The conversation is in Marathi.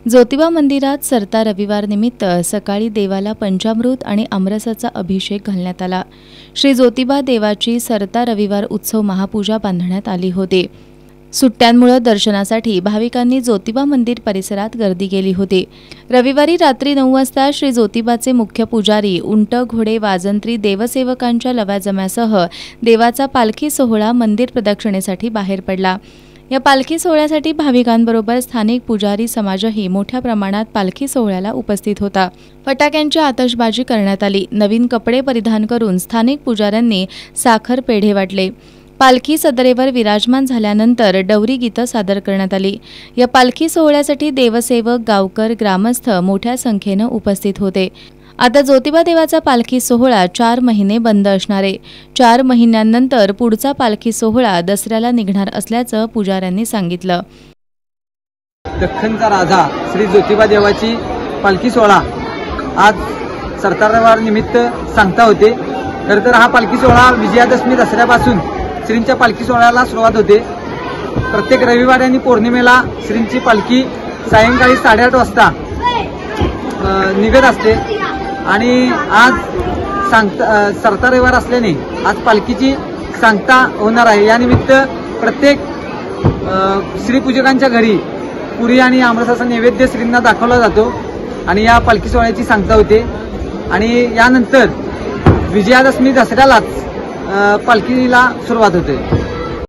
ज्योतिबा मंदिरात सरता रविवार निमित्त सकाळी देवाला पंचामृत आणि आमरसाचा अभिषेक घालण्यात आला। श्री ज्योतिबा देवाची सरता रविवार उत्सव महापूजा बांधण्यात आली होती। सुट्ट्यांमुळे दर्शनासाठी भाविकांनी ज्योतिबा मंदिर परिसरात गर्दी केली होती। रविवारी रात्री 9 वाजता श्री ज्योतिबाचे मुख्य पुजारी, उंट, घोडे, वाजंत्री, देवसेवकांच्या लवाजम्यासह देवाचा पालखी सोहळा मंदिर प्रदक्षिणेसाठी बाहेर पडला। या पालखी सोहळ्यासाठी भाविकांबरोबर स्थानिक पुजारी समाजही मोठ्या प्रमाणात पालखी सोहळ्याला उपस्थित होता। फटाक्यांची आतषबाजी करण्यात आली। नवीन कपडे परिधान करून स्थानिक पुजाऱ्यांनी साखर पेढे वाटले। पालखी सदरेवर विराजमान झाल्यानंतर डवरी गीतं सादर करण्यात आली। या पालखी सोहळ्यासाठी देवसेवक, गावकर, ग्रामस्थ मोठ्या संख्येने उपस्थित होते। आता ज्योतिबा देवाचा पालखी सोहळा 4 महिने बंद असणार आहे। 4 महिन्यांनंतर पुढचा पालखी सोहळा दसऱ्याला निघणार असल्याचं पुजाऱ्यांनी सांगितलं। दख्खनचा राजा श्री ज्योतिबा देवाची पालखी सोहळा आज सरता रविवार निमित्त सांगता होते। खरं तर हा पालखी सोहळा विजयादशमी दसऱ्यापासून श्रींच्या पालखी सोहळ्याला सुरुवात होते। प्रत्येक रविवारी आणि पौर्णिमेला श्रींची पालखी सायंकाळी 8:30 वाजता निघत असते आणि आज सरता रविवार असल्याने आज पालखीची सांगता होणार आहे। या निमित्त प्रत्येक श्रीपूजकांच्या घरी पुरी आणि आमरसाचा नैवेद्य श्रींना दाखवला जातो आणि या पालखी सोहळ्याची सांगता होते आणि यानंतर विजयादशमी दसऱ्यालाच पालखीला सुरुवात होते।